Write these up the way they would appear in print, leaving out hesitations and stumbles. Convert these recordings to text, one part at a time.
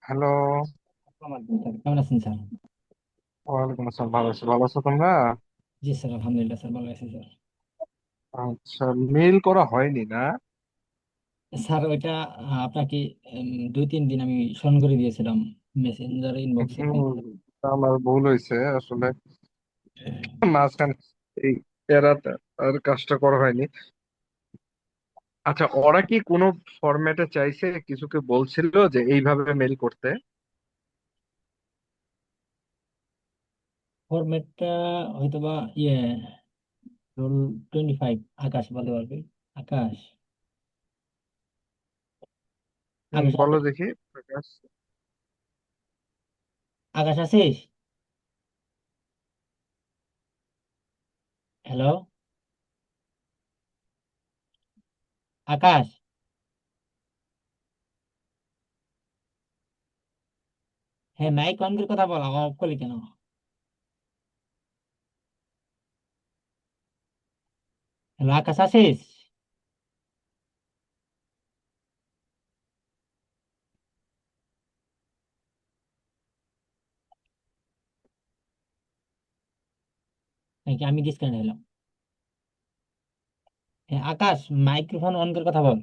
Hello. আসসালামু আলাইকুম sir, কেমন আছেন স্যার? ওয়ালাইকুম আসসালাম, ভালো আছি। ভালো আছো তোমরা? জি স্যার, আলহামদুলিল্লাহ স্যার, ভালো আছি স্যার। আচ্ছা, মেইল করা হয়নি না? স্যার ওইটা আপনাকে 2-3 দিন আমি স্মরণ করে দিয়েছিলাম মেসেঞ্জার ইনবক্সে, হুম, কিন্তু আমার ভুল হয়েছে আসলে। মাঝখানে এই এরাতে আর কাজটা করা হয়নি। আচ্ছা, ওরা কি কোনো ফরম্যাটে চাইছে, কিছুকে বলছিল যে এইভাবে মেইল করতে? ফরম্যাটটা হয়তোবা ইয়ে রোল 25 আকাশ বলতে পারবে। আকাশ, আকাশ আছে? বলো দেখি প্রকাশ। আকাশ আছিস? হ্যালো, আকাশ। হ্যাঁ, মাইক অন করে কথা বল, অফ করলি কেন? হ্যালো, আকাশ আছিস? নাকি আমি ডিসকানেক্ট হলাম? হ্যাঁ আকাশ, মাইক্রোফোন অন করে কথা বল।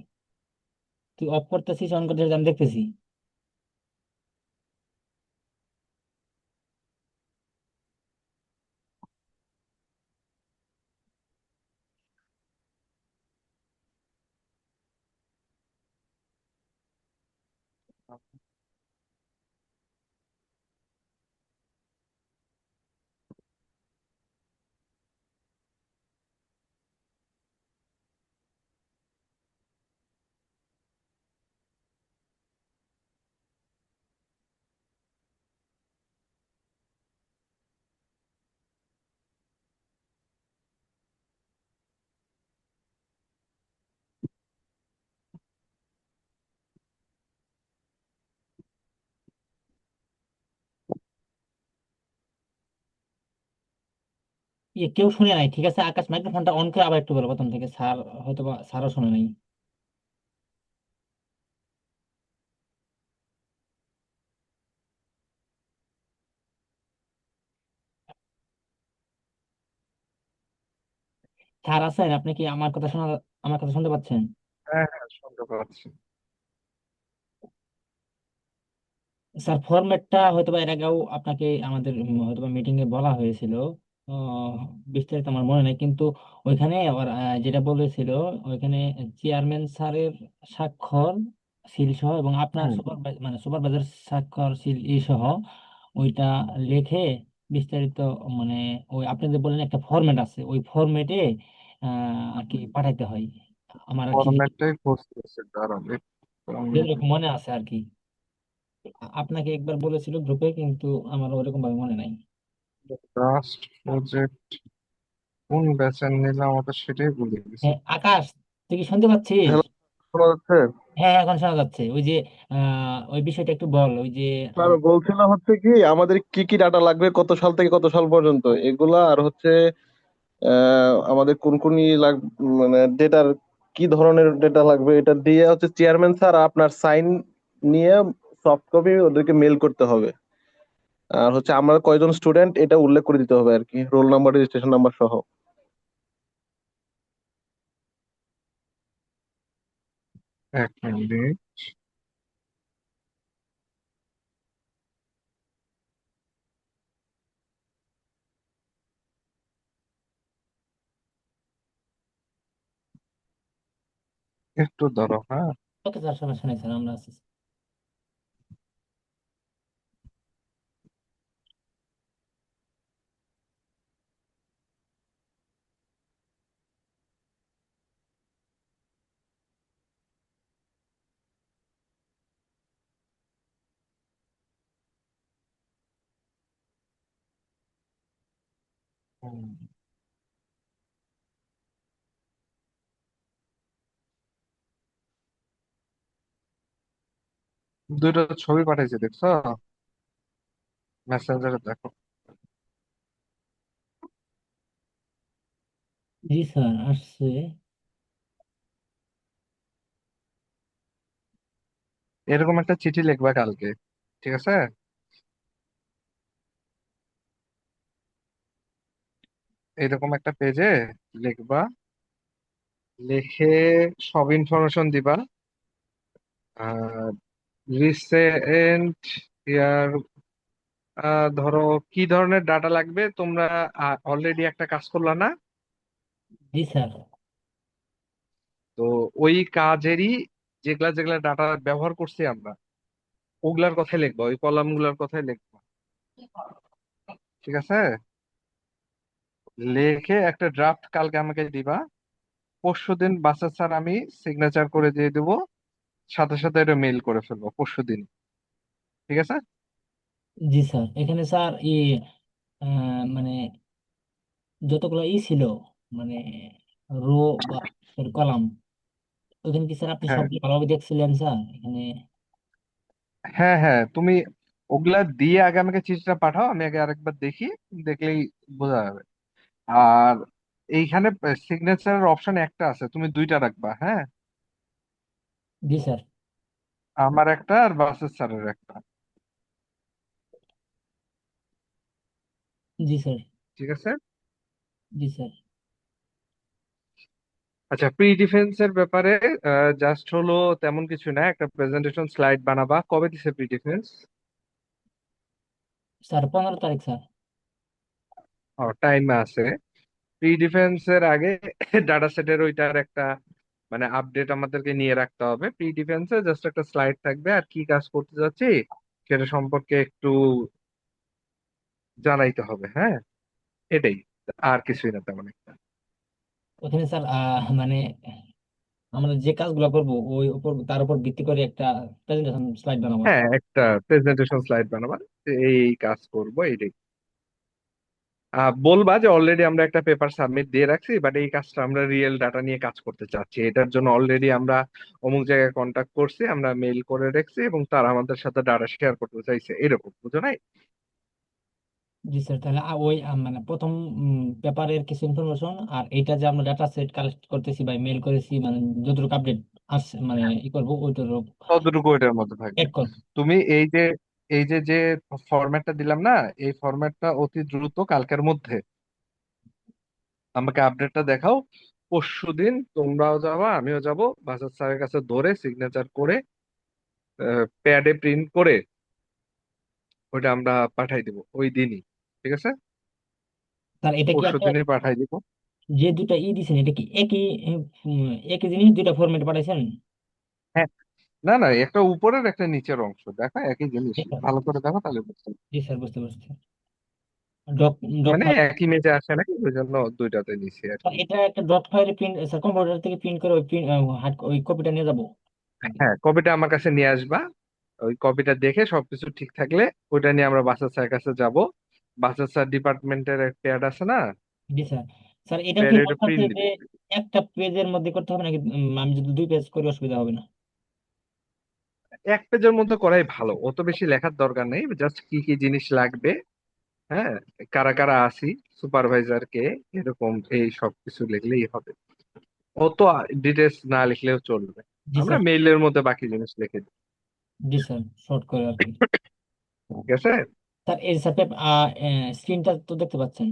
তুই অফ করতেছিস, অন করতেছিস, আমি দেখতেছি। কেউ শুনে নাই, ঠিক আছে আকাশ, মাইক্রোফোনটা অন করে আবার একটু বলো প্রথম থেকে। স্যার হয়তো বা স্যারও শুনে নাই। স্যার আছেন? আপনি কি আমার কথা শুনতে পাচ্ছেন? হ্যাঁ হ্যাঁ, শুনতে পাচ্ছি। স্যার ফরম্যাটটা হয়তোবা এর আগেও আপনাকে আমাদের হয়তোবা মিটিং এ বলা হয়েছিল। আহ, বিস্তারিত আমার মনে নেই, কিন্তু ওইখানে আবার যেটা বলেছিল, ওইখানে চেয়ারম্যান স্যারের স্বাক্ষর সিল সহ এবং আপনার হুম। সুপারভাইজার স্বাক্ষর সিল সহ ওইটা লিখে বিস্তারিত, মানে ওই আপনি যে বললেন একটা ফরম্যাট আছে, ওই ফরম্যাটে আর কি পাঠাইতে হয় আমার আর কি, ফরম্যাটটাই খুঁজতেছে, দাঁড়ান একটু আমি যেরকম মনে আছে আর কি। আপনাকে একবার বলেছিল গ্রুপে, কিন্তু আমার ওরকম ভাবে মনে নাই। লাস্ট প্রজেক্ট কোন ব্যাচের নিলাম, ওটা সেটাই ভুলে গেছি। হ্যাঁ আকাশ, তুই কি শুনতে পাচ্ছিস? হ্যালো, শোনা যাচ্ছে? হ্যাঁ এখন শোনা যাচ্ছে। ওই যে ওই বিষয়টা একটু বল, ওই যে স্যার বলছিলাম হচ্ছে কি, আমাদের কি কি ডাটা লাগবে, কত সাল থেকে কত সাল পর্যন্ত এগুলা, আর হচ্ছে আমাদের কোন কোন মানে ডেটার কি ধরনের ডেটা লাগবে, এটা দিয়ে হচ্ছে চেয়ারম্যান স্যার আপনার সাইন নিয়ে সফট কপি ওদেরকে মেল করতে হবে। আর হচ্ছে আমরা কয়জন স্টুডেন্ট এটা উল্লেখ করে দিতে হবে আর কি, রোল নাম্বার রেজিস্ট্রেশন নাম্বার সহ। এক মিনিট, একটু ধরো, হ্যাঁ। ওকে স্যার, সমস্যা নেই স্যার, আমরা আছি। হুম, দুইটা ছবি পাঠাইছি, দেখছো? মেসেঞ্জারে দেখো। জি স্যার, আসছে। এরকম একটা চিঠি লিখবা কালকে। ঠিক আছে? এইরকম একটা পেজে লিখবা, লিখে সব ইনফরমেশন দিবা। আর রিসেন্ট ইয়ার, ধরো কি ধরনের ডাটা লাগবে তোমরা অলরেডি একটা কাজ করলা না? জি স্যার। তো ওই কাজেরই যেগুলা যেগুলা ডাটা ব্যবহার করছি আমরা, ওগুলার কথাই লিখবা, ওই কলাম গুলার কথাই লিখবা। ঠিক আছে? লিখে একটা ড্রাফট কালকে আমাকে দিবা। পরশুদিন বাসার স্যার আমি সিগনেচার করে দিয়ে দেবো, সাথে সাথে এটা মেইল করে ফেলবো পরশুদিন। ঠিক আছে? জি স্যার, এখানে স্যার মানে যতগুলো ছিল, মানে রো বা কলাম, ওখানে কি স্যার আপনি হ্যাঁ, সবগুলো ভালোভাবে দেখছিলেন স্যার এখানে? হ্যাঁ, হ্যাঁ, তুমি ওগুলা দিয়ে আগে আমাকে চিঠিটা পাঠাও, আমি আগে আরেকবার দেখি, দেখলেই বোঝা যাবে। আর এইখানে সিগনেচারের অপশন একটা আছে, তুমি দুইটা রাখবা, হ্যাঁ? জি স্যার। আমার একটা আর বাসের স্যারের একটা। জি স্যার। ঠিক আছে? জি স্যার। আচ্ছা, প্রি ডিফেন্স এর ব্যাপারে জাস্ট হলো তেমন কিছু না, একটা প্রেজেন্টেশন স্লাইড বানাবা। কবে দিছে প্রি ডিফেন্স? স্যার 15 তারিখ স্যার। টাইম আছে। প্রি ডিফেন্স এর আগে ডাটা সেটের ওইটার একটা মানে আপডেট আমাদেরকে নিয়ে রাখতে হবে। প্রি ডিফেন্সে জাস্ট একটা স্লাইড থাকবে, আর কি কাজ করতে যাচ্ছি সেটা সম্পর্কে একটু জানাইতে হবে, হ্যাঁ? এটাই, আর কিছুই না তেমন একটা। ওখানে স্যার মানে আমরা যে কাজগুলো করবো ওই উপর তার উপর ভিত্তি করে একটা প্রেজেন্টেশন স্লাইড বানাবো। হ্যাঁ, একটা প্রেজেন্টেশন স্লাইড বানাবা, যে এই কাজ করবো এইটাই। বলবা যে অলরেডি আমরা একটা পেপার সাবমিট দিয়ে রাখছি, বাট এই কাজটা আমরা রিয়েল ডাটা নিয়ে কাজ করতে চাচ্ছি, এটার জন্য অলরেডি আমরা অমুক জায়গায় কন্ট্যাক্ট করছি, আমরা মেইল করে রেখেছি এবং তারা আমাদের সাথে ডাটা শেয়ার করতে চাইছে, এরকম, বুঝো নাই? জি স্যার, তাহলে ওই মানে প্রথম পেপারের কিছু ইনফরমেশন, আর এটা যে আমরা ডাটা সেট কালেক্ট করতেছি বা মেল করেছি, মানে যতটুকু আপডেট আসছে মানে ই করবো ওইটুকু ততটুকু এটার মধ্যে থাকবে। অ্যাড করবো। তুমি এই যে ফরম্যাটটা দিলাম না, এই ফরম্যাটটা অতি দ্রুত কালকের মধ্যে আমাকে আপডেটটা দেখাও। পরশুদিন তোমরাও যাবা, আমিও যাব, বাসার স্যারের কাছে ধরে সিগনেচার করে প্যাডে প্রিন্ট করে ওইটা আমরা পাঠাই দিব ওই দিনই। ঠিক আছে? স্যার এটা কি পরশু আপনার দিনই পাঠাই দিব। যে দুটা দিছেন এটা কি একই একই জিনিস দুইটা ফরম্যাট পাঠাইছেন? হ্যাঁ, না, না, একটা উপরের একটা নিচের অংশ দেখো একই জিনিস, জি স্যার। ভালো করে দেখো তাহলে বুঝতে পারবে। জি স্যার, বুঝতে পারছি। ডক ডক মানে ফাইল। একই মেজে আসে নাকি, ওই জন্য দুইটাতে নিছি আর কি। এটা একটা ডট ফাইলে প্রিন্ট স্যার, কম্পিউটার থেকে প্রিন্ট করে ওই প্রিন্ট হার্ড ওই কপিটা নিয়ে যাবো? হ্যাঁ, কপিটা আমার কাছে নিয়ে আসবা। ওই কপিটা দেখে সবকিছু ঠিক থাকলে ওইটা নিয়ে আমরা বাসার স্যারের কাছে যাব। বাসার স্যার ডিপার্টমেন্টের প্যাড আছে না, জি স্যার। স্যার এটা কি প্যাডে ওটা বলতেছে প্রিন্ট যে দিবে। একটা পেজের মধ্যে করতে হবে নাকি আমি যদি 2 পেজ করি অসুবিধা হবে না? এক পেজের মধ্যে করাই ভালো, অত বেশি লেখার দরকার নেই, জাস্ট কি কি জিনিস লাগবে, হ্যাঁ, কারা কারা আসি, সুপারভাইজার কে, এরকম এই সব কিছু লিখলেই হবে। অত ডিটেলস না লিখলেও চলবে, জি আমরা স্যার। মেইলের মধ্যে বাকি জিনিস লিখে দিই। জি স্যার, শর্ট করে আর কি। ঠিক আছে? স্যার এই স্যার স্ক্রিনটা তো দেখতে পাচ্ছেন?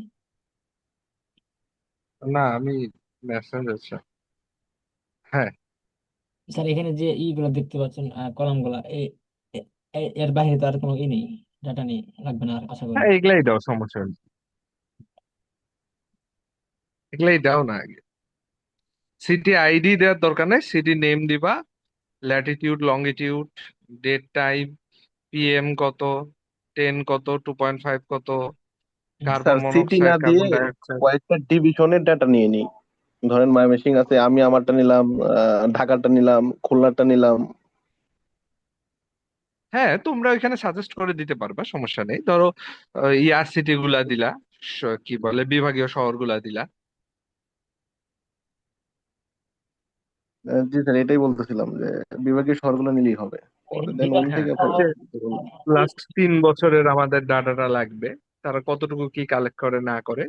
না, আমি মেসেঞ্জ আছে। হ্যাঁ, স্যার এখানে যে ইগুলো দেখতে পাচ্ছেন কলাম গুলা এর বাইরে তো আর কোনো ই নেই, ডাটা নেই, লাগবে না আর আশা করি। হ্যাঁ, এগুলাই দাও, সমস্যা নেই, এগুলাই দাও না আগে। সিটি আইডি দেওয়ার দরকার নেই, সিটি নেম দিবা, latitude, longitude, date, time, PM কত, 10 কত, 2.5 কত, কার্বন স্যার সিটি না মনোক্সাইড, দিয়ে কার্বন ডাইঅক্সাইড। কয়েকটা ডিভিশনের ডাটা নিয়ে নিই। ধরেন ময়মনসিং আছে, আমি আমারটা নিলাম, ঢাকারটা নিলাম, খুলনারটা নিলাম। হ্যাঁ, তোমরা ওইখানে সাজেস্ট করে দিতে পারবা, সমস্যা নেই। ধরো ইয়ার সিটি গুলা দিলা, কি বলে, বিভাগীয় শহরগুলা দিলা। জি স্যার, এটাই বলতেছিলাম যে বিভাগীয় শহরগুলো নিলেই হবে, পরে দেন ওদিক বিভাগীয় হ্যাঁ, থেকে ওই শহর, যে দেখুন। লাস্ট 3 বছরের আমাদের ডাটাটা লাগবে, তারা কতটুকু কি কালেক্ট করে না করে,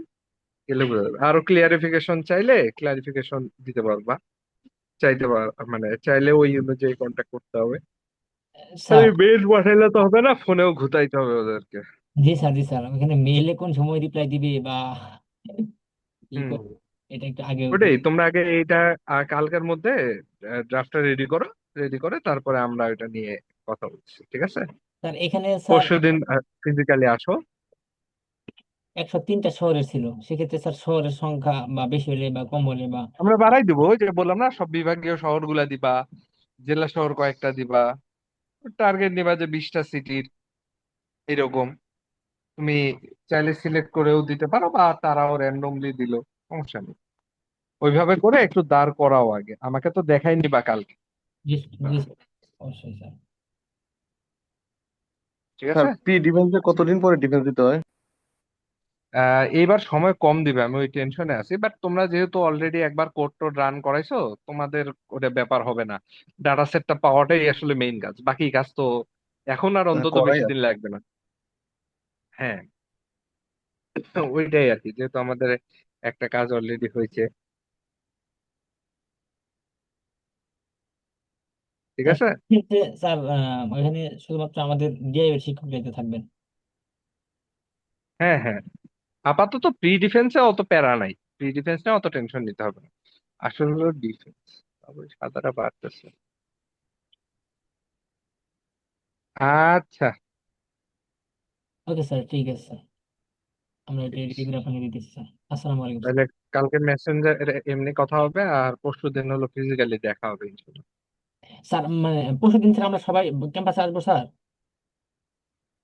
গেলে বোঝা যাবে। আরো ক্লিয়ারিফিকেশন চাইলে ক্লারিফিকেশন দিতে পারবা, চাইতে পার মানে চাইলে ওই অনুযায়ী কন্ট্যাক্ট করতে হবে। স্যার, খালি মেল পাঠাইলে তো হবে না, ফোনেও ঘুতাইতে হবে ওদেরকে। জি স্যার, জি স্যার, ওখানে মেইলে কোন সময় রিপ্লাই দিবে বা কি হুম। করবে, এটা একটু আগে ওটাই, তোমরা আগে এইটা কালকের মধ্যে ড্রাফটটা রেডি করো। রেডি করে তারপরে আমরা এটা নিয়ে কথা বলছি, ঠিক আছে? স্যার এখানে স্যার পরশুদিন ফিজিক্যালি আসো। 103টা শহরের ছিল, সেক্ষেত্রে স্যার শহরের সংখ্যা বা বেশি হলে বা কম হলে বা আমরা বাড়াই দিব, ওই যে বললাম না, সব বিভাগীয় শহরগুলা দিবা, জেলা শহর কয়েকটা দিবা, টার্গেট নিবা যে 20টা সিটির এরকম। তুমি চাইলে সিলেক্ট করেও দিতে পারো, বা তারাও র্যান্ডমলি দিল, সমস্যা নেই। ওইভাবে করে একটু দাঁড় করাও, আগে আমাকে তো দেখাই নিবা কালকে। জি, জি স্যার, অবশ্যই স্যার। ঠিক স্যার আছে। প্রি ডিফেন্সে কতদিন পরে ডিফেন্স দিতে হয়? এইবার সময় কম দিবে, আমি ওই টেনশনে আছি, বাট তোমরা যেহেতু অলরেডি একবার কোড টোড রান করাইছো, তোমাদের ওটা ব্যাপার হবে না। ডাটা সেটটা পাওয়াটাই আসলে মেইন কাজ, বাকি কাজ তো এখন আর অন্তত করাই বেশি দিন আছে। লাগবে না। হ্যাঁ, ওইটাই আর কি, যেহেতু আমাদের একটা কাজ অলরেডি হয়েছে। ঠিক স্যার আছে। সেক্ষেত্রে স্যার ওখানে শুধুমাত্র আমাদের ডিআইএর শিক্ষক যেতে থাকবেন। হ্যাঁ, হ্যাঁ, আপাতত প্রি ডিফেন্সে অত প্যারা নাই। প্রি ডিফেন্সে অত টেনশন নিতে হবে না। আসলে হলো ডিফেন্স, তারপরে সাদাটা বাড়তেছে। আচ্ছা, ওকে স্যার, ঠিক আছে স্যার, আমরা এটা রেডি করে আপনাকে দিতেছি স্যার। আসসালামু আলাইকুম স্যার। তাহলে কালকে মেসেঞ্জার এমনি কথা হবে, আর পরশু দিন হলো ফিজিক্যালি দেখা হবে ইনশাল্লাহ। স্যার মানে পরশুদিন স্যার আমরা সবাই ক্যাম্পাসে আসবো স্যার?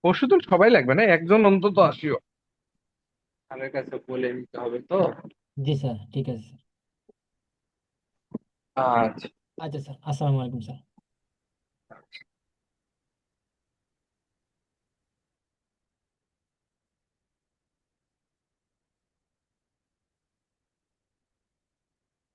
পরশু দিন সবাই লাগবে না, একজন অন্তত আসিও। আমার কাছে বলে নিতে হবে তো। জি স্যার, ঠিক আছে স্যার। আচ্ছা। আচ্ছা স্যার, আসসালামু আলাইকুম স্যার।